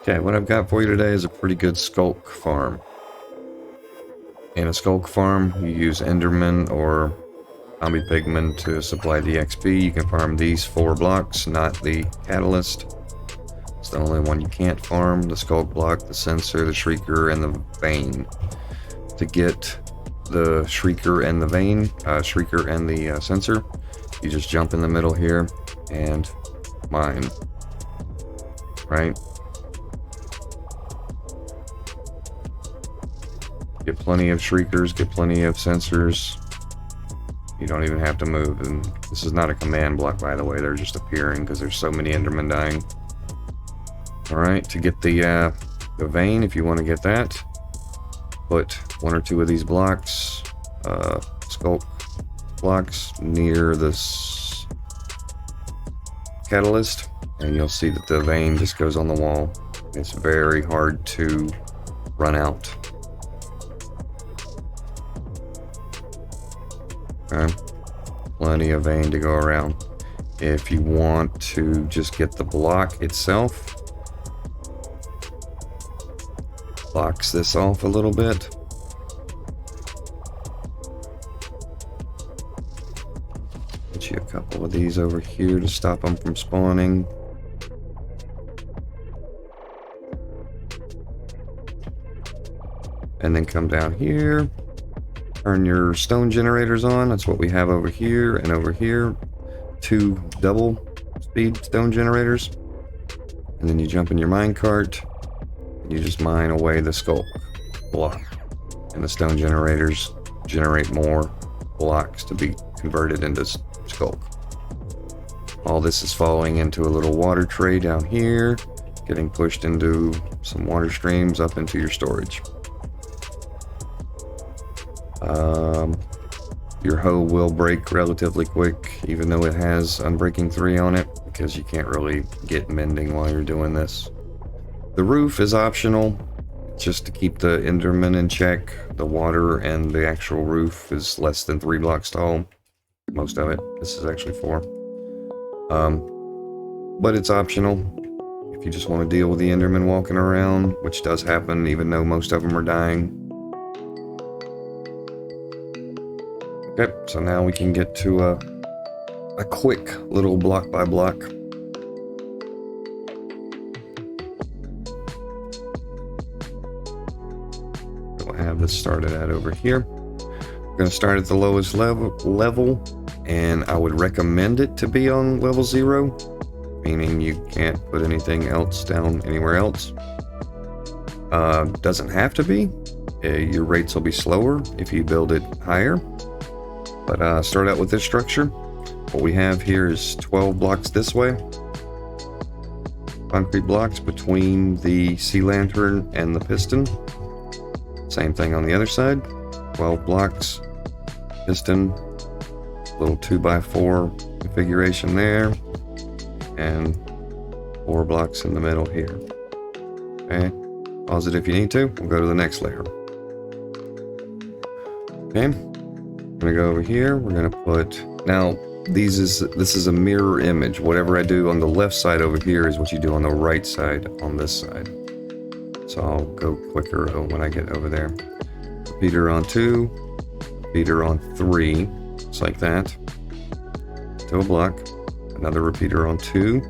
Okay, what I've got for you today is a pretty good Skulk farm. In a Skulk farm, you use Enderman or zombie pigmen to supply the XP. You can farm these 4 blocks, not the catalyst. It's the only one you can't farm: the Skulk block, the sensor, the shrieker, and the vein. To get the shrieker and the vein, shrieker and the sensor, you just jump in the middle here and mine. Right? Get plenty of shriekers, get plenty of sensors. You don't even have to move. And this is not a command block, by the way. They're just appearing because there's so many Endermen dying. Alright, to get the vein, if you want to get that, put 1 or 2 of these blocks, Skulk blocks, near this catalyst, and you'll see that the vein just goes on the wall. It's very hard to run out. Okay. Plenty of vein to go around. If you want to just get the block itself, box this off a little bit. Get you a couple of these over here to stop them from spawning. And then come down here. Turn your stone generators on. That's what we have over here and over here. 2 double speed stone generators. And then you jump in your minecart and you just mine away the Skulk block. And the stone generators generate more blocks to be converted into Skulk. All this is falling into a little water tray down here, getting pushed into some water streams up into your storage. Your hoe will break relatively quick, even though it has Unbreaking 3 on it, because you can't really get mending while you're doing this. The roof is optional, just to keep the Enderman in check. The water and the actual roof is less than 3 blocks tall. Most of it. This is actually 4. But it's optional. If you just want to deal with the Enderman walking around, which does happen even though most of them are dying. Okay, so now we can get to a quick little block by block. We'll have this started at over here. We're going to start at the lowest level, and I would recommend it to be on level 0, meaning you can't put anything else down anywhere else. Doesn't have to be. Your rates will be slower if you build it higher. But start out with this structure. What we have here is 12 blocks this way. Concrete blocks between the sea lantern and the piston. Same thing on the other side. 12 blocks, piston, little 2x4 configuration there, and 4 blocks in the middle here. Okay, pause it if you need to. We'll go to the next layer. Okay. We're gonna go over here. We're gonna put, now this is a mirror image. Whatever I do on the left side over here is what you do on the right side on this side. So I'll go quicker when I get over there. Repeater on 2, repeater on 3, just like that, to a block. Another repeater on 2,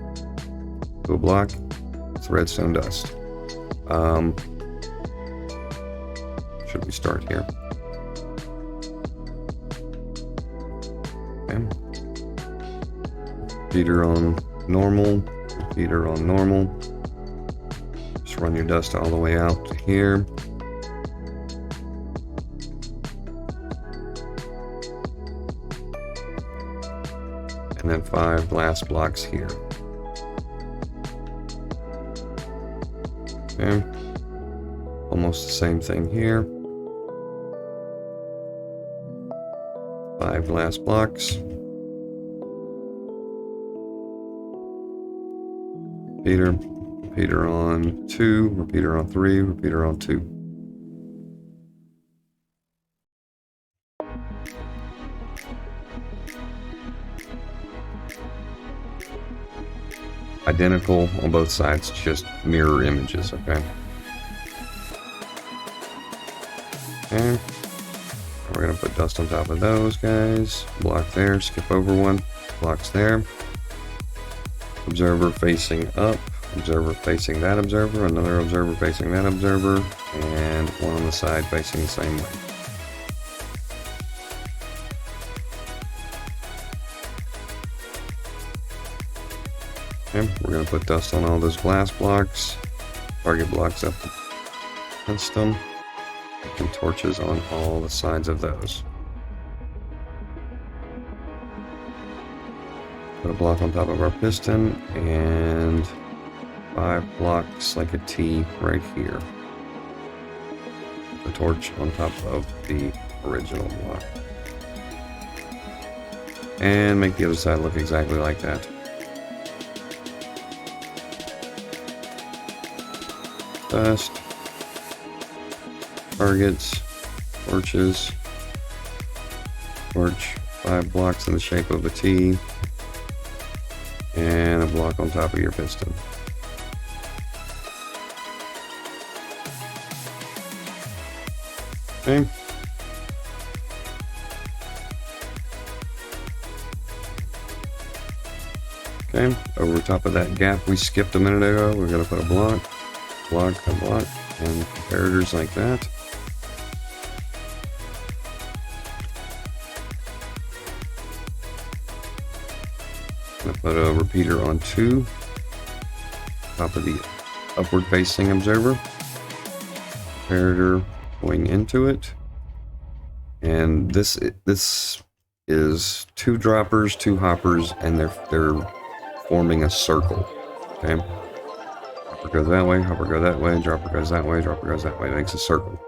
to a block. It's redstone dust. Should we start here? Okay. Repeater on normal, repeater on normal. Just run your dust all the way out to here. And then 5 glass blocks here. Okay. Almost the same thing here. 5 glass blocks. Repeater on 2, repeater on 3, repeater on 2. identical on both sides, just mirror images, okay? Okay. We're gonna put dust on top of those guys. Block there, skip over one. Blocks there. Observer facing up. Observer facing that observer. Another observer facing that observer. And one on the side facing the same way. Okay, we're gonna put dust on all those glass blocks. Target blocks up against them. And torches on all the sides of those. Put a block on top of our piston and 5 blocks like a T right here. The torch on top of the original block. And make the other side look exactly like that. Dust. Targets. Torches. Torch. 5 blocks in the shape of a T. And a block on top of your piston. Okay. Okay, over top of that gap we skipped a minute ago, we're going to put a block, block, and block, and comparators like that. I'm going to put a repeater on 2, top of the upward facing observer, comparator going into it, and this is 2 droppers, 2 hoppers, and they're forming a circle. Okay, hopper goes that way, hopper goes that way, dropper goes that way, dropper goes that way. It makes a circle.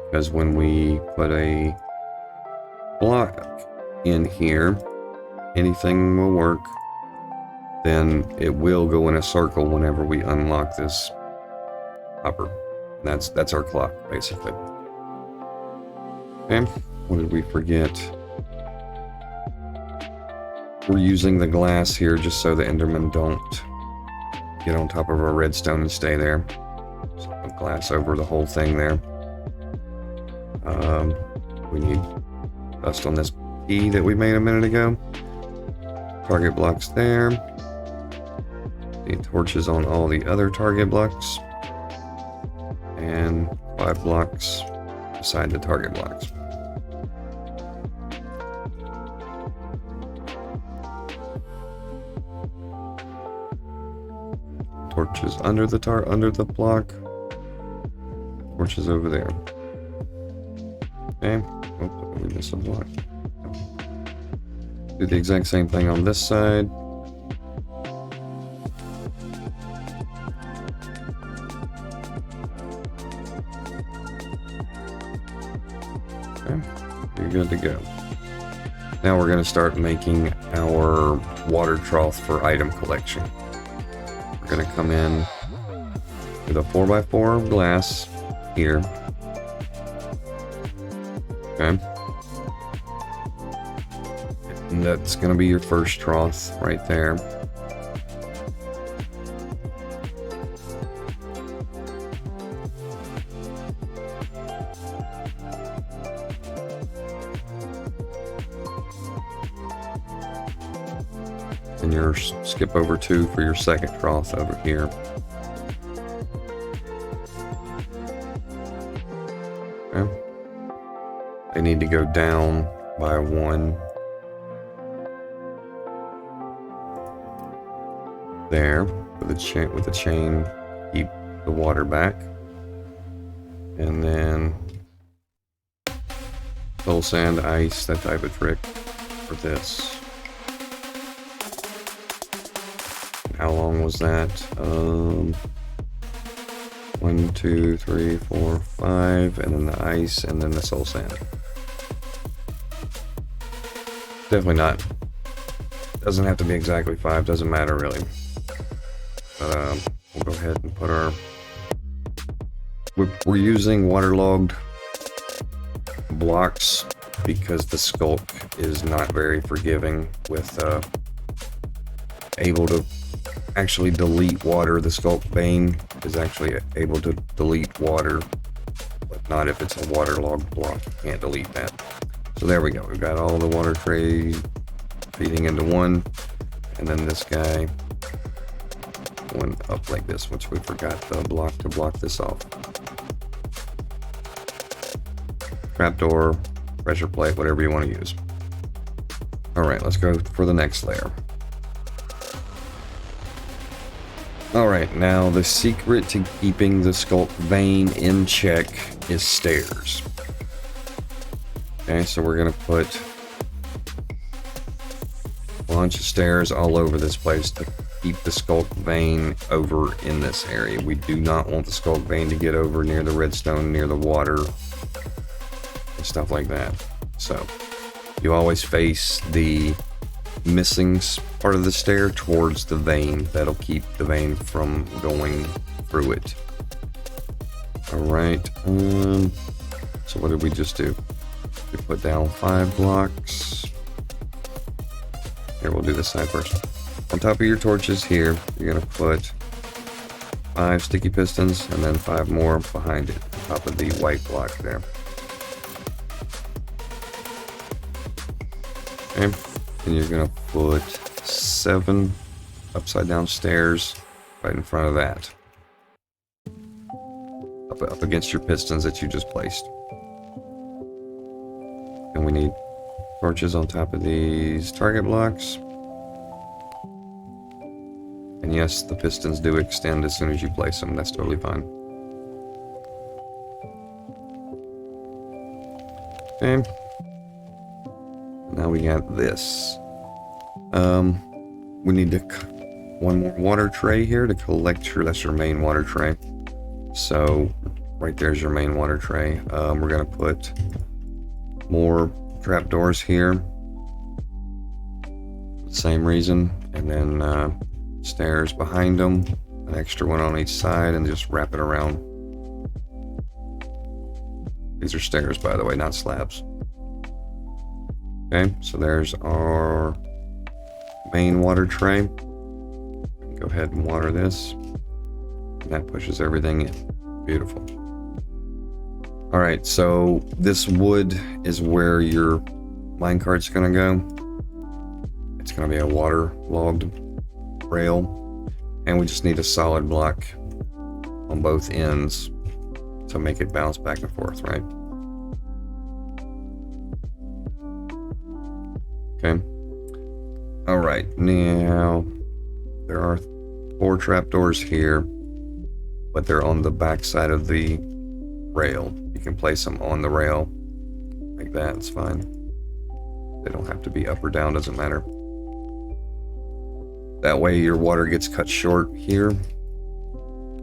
Because when we put a block in here, anything will work. Then it will go in a circle whenever we unlock this hopper. And that's our clock, basically. Okay, what did we forget? We're using the glass here just so the Endermen don't get on top of our redstone and stay there. So put glass over the whole thing there. We need dust on this key that we made a minute ago. Target blocks there. Need torches on all the other target blocks. And 5 blocks beside the target blocks. Torches under the block. Torches over there. Okay. Oh, we missed a block. Do the exact same thing on this side. Okay. You're good to go. Now we're going to start making our water trough for item collection. We're going to come in with a 4x4 glass here. Okay. And that's going to be your first trough right there. And your skip over 2 for your second trough over here. Okay. They need to go down by 1. There with the chain, keep the water back, and then soul sand, ice, that type of trick for this. How long was that? 1, 2, 3, 4, 5, and then the ice, and then the soul sand. Definitely not. Doesn't have to be exactly 5. Doesn't matter really. But we'll go ahead and put our. We're using waterlogged blocks because the Skulk is not very forgiving with able to actually delete water. The Sculk vein is actually able to delete water, but not if it's a waterlogged block. You can't delete that. So there we go. We've got all the water trays feeding into one, and then this guy going up like this, which we forgot the block to block this off. Trapdoor, pressure plate, whatever you want to use. Alright, let's go for the next layer. Alright, now the secret to keeping the Sculk vein in check is stairs. Okay, so we're going to put a bunch of stairs all over this place to keep the Sculk vein over in this area. We do not want the Sculk vein to get over near the redstone, near the water, and stuff like that. So you always face the missing part of the stair towards the vein. That'll keep the vein from going through it. Alright, so what did we just do? We put down 5 blocks. Here, we'll do this side first. On top of your torches here, you're going to put 5 sticky pistons and then 5 more behind it, on top of the white block there. Okay, and you're going to put 7 upside down stairs right in front of that. Up against your pistons that you just placed. And we need torches on top of these target blocks. And yes, the pistons do extend as soon as you place them. That's totally fine. Okay. Now we got this. We need one more water tray here to collect your, that's your main water tray. So right there's your main water tray. We're gonna put more trapdoors here. Same reason, and then stairs behind them, an extra one on each side, and just wrap it around. These are stairs, by the way, not slabs. Okay, so there's our main water tray. Go ahead and water this. And that pushes everything in. Beautiful. Alright, so this wood is where your minecart's gonna go. It's gonna be a waterlogged rail. And we just need a solid block on both ends to make it bounce back and forth, right? Okay. Alright, now there are 4 trapdoors here, but they're on the back side of the rail. You can place them on the rail like that, it's fine. They don't have to be up or down, doesn't matter. That way your water gets cut short here,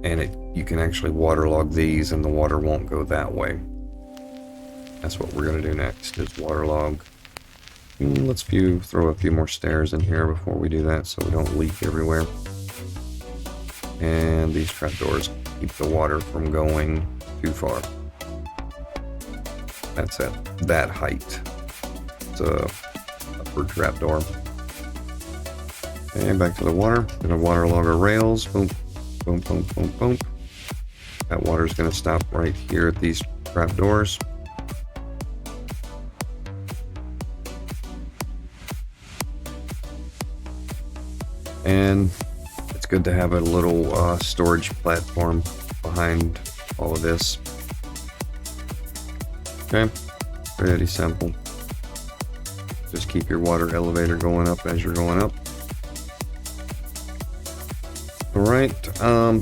and you can actually waterlog these and the water won't go that way. That's what we're going to do next, is waterlog. Let's throw a few more stairs in here before we do that so we don't leak everywhere. And these trapdoors keep the water from going too far. That's at that height. It's a upper trapdoor. And back to the water. Gonna waterlog our rails. Boom, boom, boom, boom, boom. That water's gonna stop right here at these trapdoors. And it's good to have a little storage platform behind all of this. Okay, pretty simple. Just keep your water elevator going up as you're going up. Alright,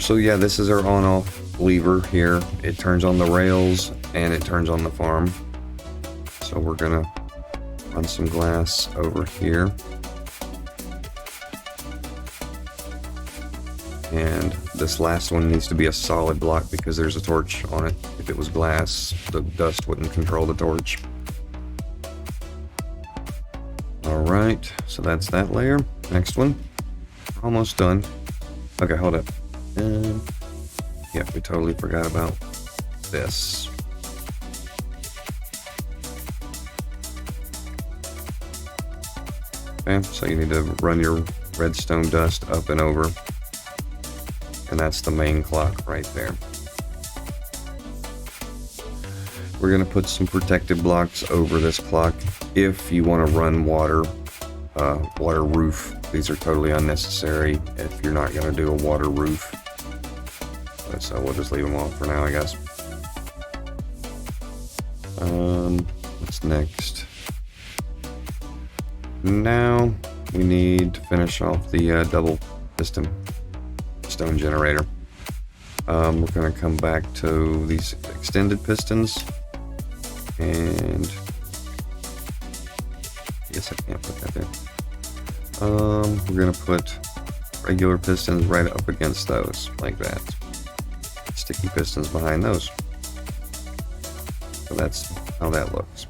so yeah, this is our on-off lever here. It turns on the rails and it turns on the farm. So we're gonna run some glass over here. And this last one needs to be a solid block because there's a torch on it. If it was glass, the dust wouldn't control the torch. Alright, so that's that layer. Next one. Almost done. Okay, hold up. Yeah, we totally forgot about this. Okay, so you need to run your redstone dust up and over and that's the main clock right there. We're going to put some protective blocks over this clock if you want to run water roof. These are totally unnecessary if you're not going to do a water roof. So we'll just leave them off for now, I guess. What's next? Now we need to finish off the double piston stone generator. We're going to come back to these extended pistons, and I guess I can't put that there. We're going to put regular pistons right up against those, like that. Sticky pistons behind those. So that's how that looks.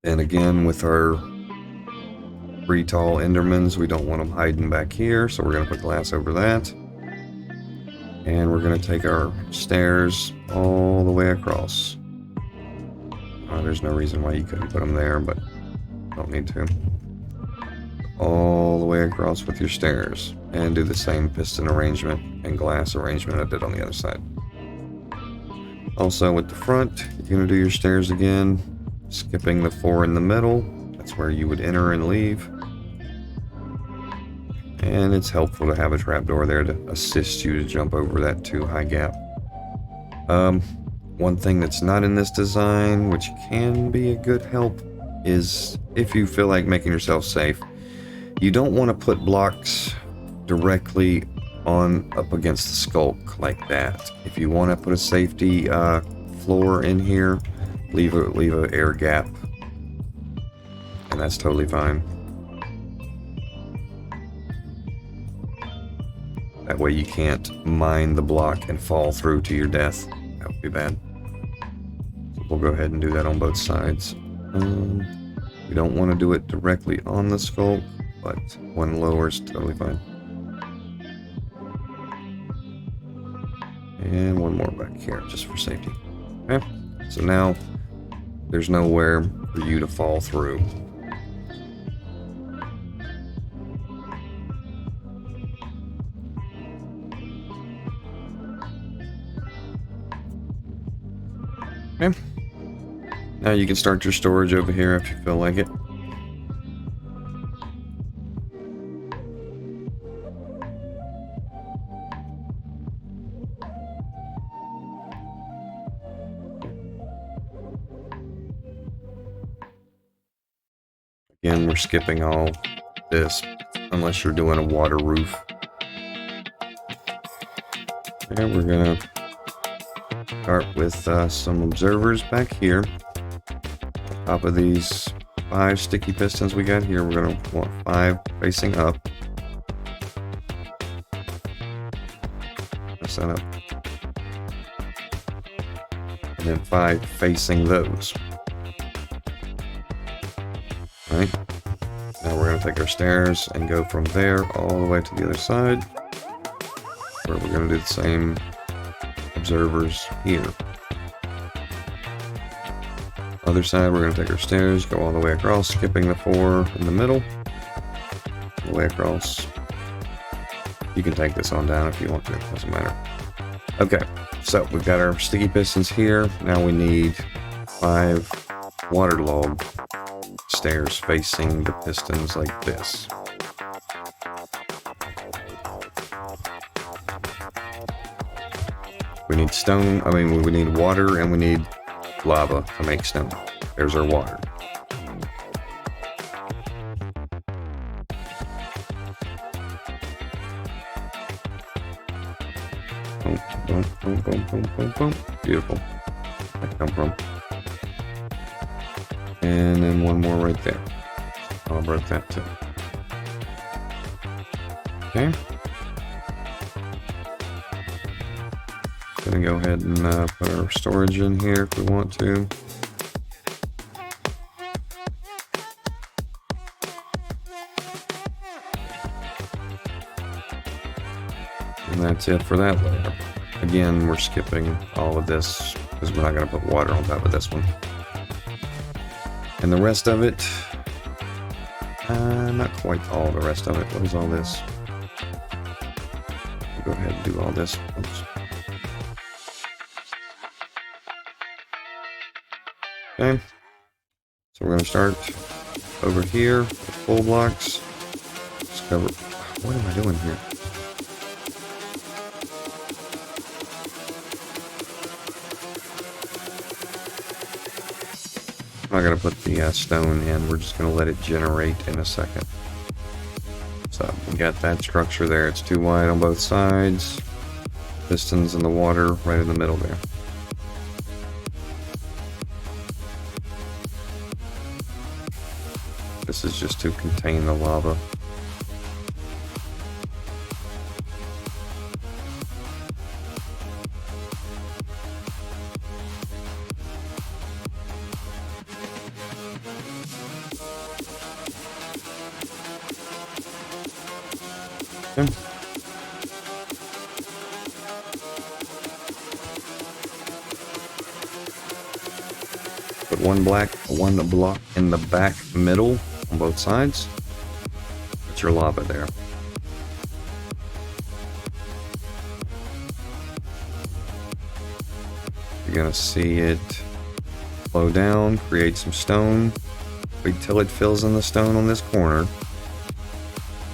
And again, with our 3 tall Endermans, we don't want them hiding back here, so we're going to put glass over that. And we're going to take our stairs all the way across. There's no reason why you couldn't put them there, but don't need to. All the way across with your stairs. And do the same piston arrangement and glass arrangement I did on the other side. Also with the front, you're going to do your stairs again, skipping the 4 in the middle. That's where you would enter and leave. And it's helpful to have a trapdoor there to assist you to jump over that too high gap. One thing that's not in this design, which can be a good help, is if you feel like making yourself safe, you don't want to put blocks directly up against the Skulk like that. If you want to put a safety floor in here, leave a air gap, and that's totally fine. That way you can't mine the block and fall through to your death. That would be bad. So we'll go ahead and do that on both sides. We don't want to do it directly on the Skulk, but one lower is totally fine. And one more back here, just for safety. Okay, so now there's nowhere for you to fall through. Okay. Now you can start your storage over here if you feel like it. Again, we're skipping all this unless you're doing a water roof. And we're gonna start with some observers back here. On top of these 5 sticky pistons we got here, we're gonna want 5 facing up. Press that up. And then 5 facing those. Right. Now we're going to take our stairs and go from there all the way to the other side, where we're going to do the same observers here. Other side, we're going to take our stairs, go all the way across, skipping the 4 in the middle, all the way across. You can take this on down if you want to, doesn't matter. Okay, so we've got our sticky pistons here. Now we need 5 waterlogged stairs facing the pistons like this. We need stone, we need water, and we need lava to make stone. There's our water. Boom, boom, boom, boom, boom, boom, boom. Beautiful. Where'd that come from? And then one more right there. I'll break that too. Okay. Gonna go ahead and put our storage in here if we want to. And that's it for that layer. Again, we're skipping all of this because we're not going to put water on top of this one. And the rest of it, not quite all the rest of it. What is all this? go ahead and do all this. Oops. Okay. So we're going to start over here with full blocks. Discover. What am I doing here? I'm not going to put the stone in. We're just going to let it generate in a second. So we got that structure there. It's too wide on both sides. Pistons in the water right in the middle there. This is just to contain the lava. Okay. Put one block in the back middle on both sides. Put your lava there. You're gonna see it flow down, create some stone. Wait till it fills in the stone on this corner.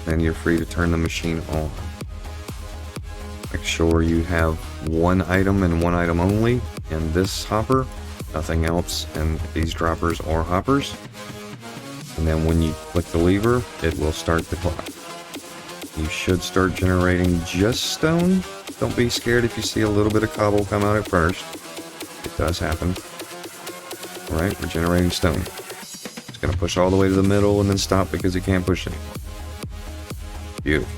Then you're free to turn the machine on. Make sure you have one item and one item only in this hopper, nothing else in these droppers or hoppers. And then when you click the lever, it will start the clock. You should start generating just stone. Don't be scared if you see a little bit of cobble come out at first. It does happen. Alright, we're generating stone. It's going to push all the way to the middle and then stop because it can't push anymore. Beautiful.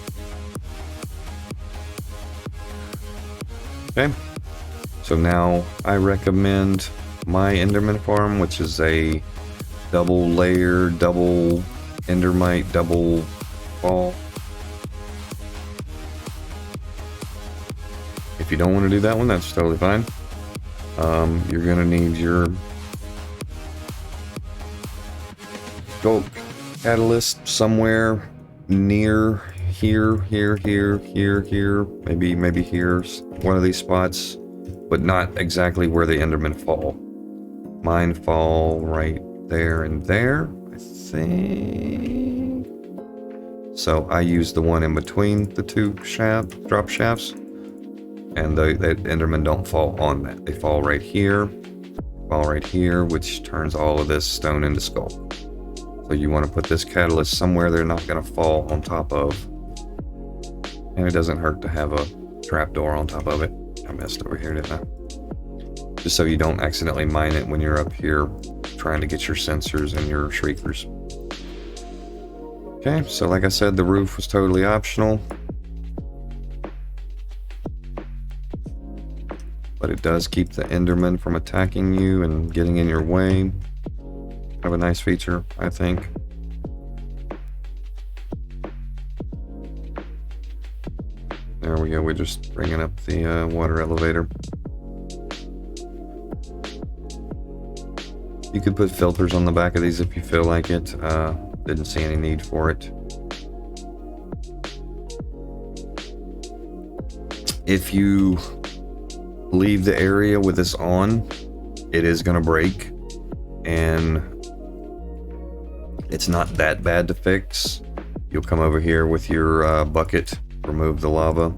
Okay, so now I recommend my Enderman farm, which is a double layer, double endermite, double fall. If you don't want to do that one, that's totally fine. You're gonna need your Sculk catalyst somewhere near here, maybe here's one of these spots, but not exactly where the Endermen fall. Mine fall right there and there, I think. So I use the one in between the two drop shafts, and the Endermen don't fall on that. They fall right here, which turns all of this stone into Skulk. So you want to put this catalyst somewhere they're not going to fall on top of. And it doesn't hurt to have a trapdoor on top of it. I messed over here, didn't I? Just so you don't accidentally mine it when you're up here trying to get your sensors and your shriekers. Okay, so like I said, the roof was totally optional. But it does keep the Enderman from attacking you and getting in your way. Kind of a nice feature, I think. There we go, we're just bringing up the water elevator. You could put filters on the back of these if you feel like it. Didn't see any need for it. If you leave the area with this on, it is going to break, and it's not that bad to fix. You'll come over here with your bucket, remove the lava,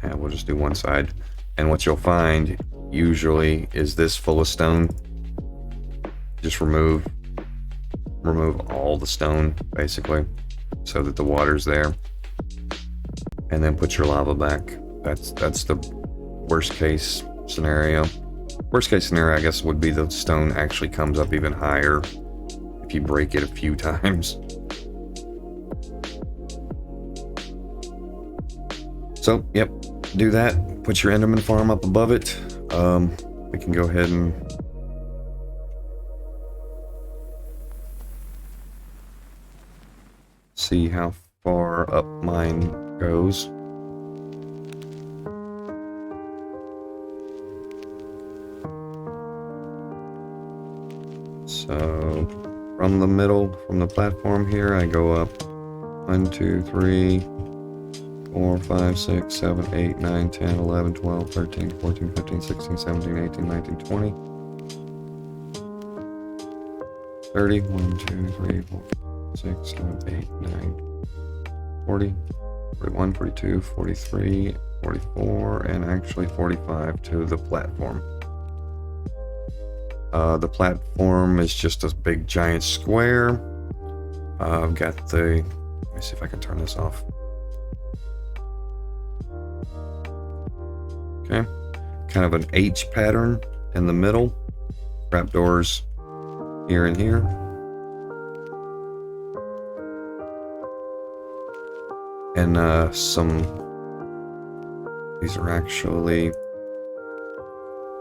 and we'll just do one side. And what you'll find usually is this full of stone. Just remove all the stone basically, so that the water's there, and then put your lava back. That's the worst case scenario. Worst case scenario, I guess, would be the stone actually comes up even higher if you break it a few times. So, yep, do that. Put your Enderman farm up above it. We can go ahead and see how far up mine goes. So from the middle, from the platform here, I go up 1, 2, 3, 4, 5, 6, 7, 8, 9, 10, 11, 12, 13, 14, 15, 16, 17, 18, 19, 20. 30, 1, 2, 3, 4, 6, 7, 8, 9, 40, 41, 42, 43, 44, and actually 45 to the platform. The platform is just a big giant square. I've got the, let me see if I can turn this off. Okay, kind of an H pattern in the middle, trapdoors here and here. And these are actually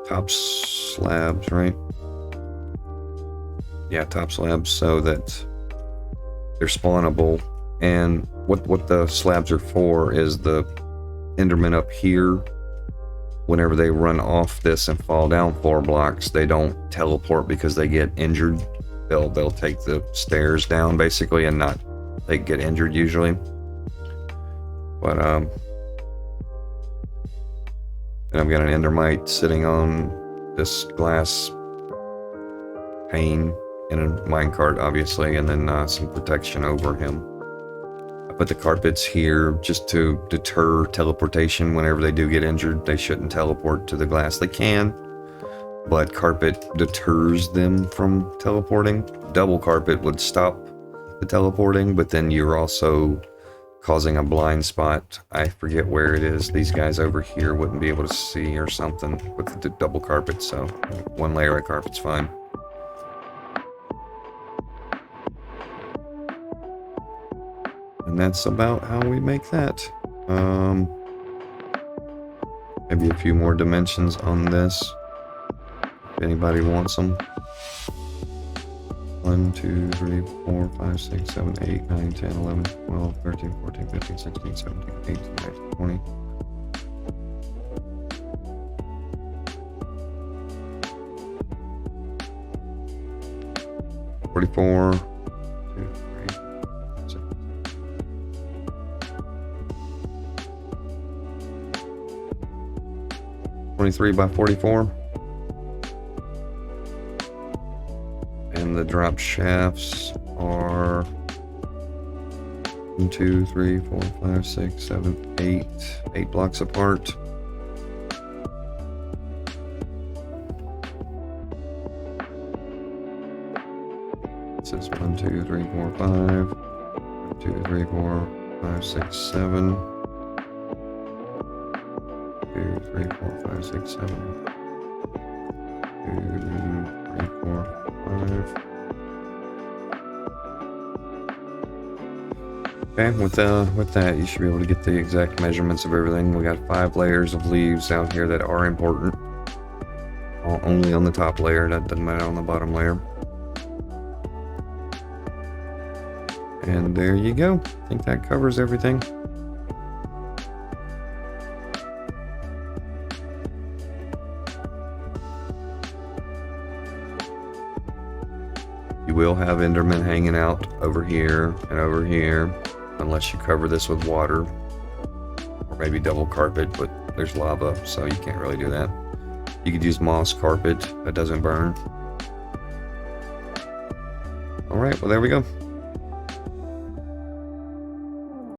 top slabs, right? Yeah, top slabs, so that they're spawnable. And what the slabs are for is the Enderman up here. Whenever they run off this and fall down 4 blocks, they don't teleport because they get injured. They'll take the stairs down basically and not they get injured usually. But and I've got an endermite sitting on this glass pane in a minecart, obviously, and then some protection over him. I put the carpets here just to deter teleportation. Whenever they do get injured, they shouldn't teleport to the glass. They can, but carpet deters them from teleporting. Double carpet would stop the teleporting, but then you're also causing a blind spot. I forget where it is. These guys over here wouldn't be able to see or something with the double carpet, so 1 layer of carpet's fine. And that's about how we make that. Maybe a few more dimensions on this, if anybody wants them. 1, 2, 3, 4, 5, 6, 7, 8, 9, 10, 11, 12, 13, 14, 15, 16, 17, 18, 19, 20. $44, 2, 3, 6. 23 by 44. And the drop shafts are 1, 2, 3, 4, 5, 6, 7, 8 blocks apart. It says 1, 2, 3, 4, 5. 1, 2, 3, 4, 5, 6, 7. 2, 3, 4, 5, 6, 7. 2, 3, 4, 5. Okay, with that, you should be able to get the exact measurements of everything. We got 5 layers of leaves out here that are important. Only on the top layer, that doesn't matter on the bottom layer. And there you go. I think that covers everything. You will have Enderman hanging out over here and over here, unless you cover this with water, or maybe double carpet, but there's lava, so you can't really do that. You could use moss carpet that doesn't burn. Alright, well there we go.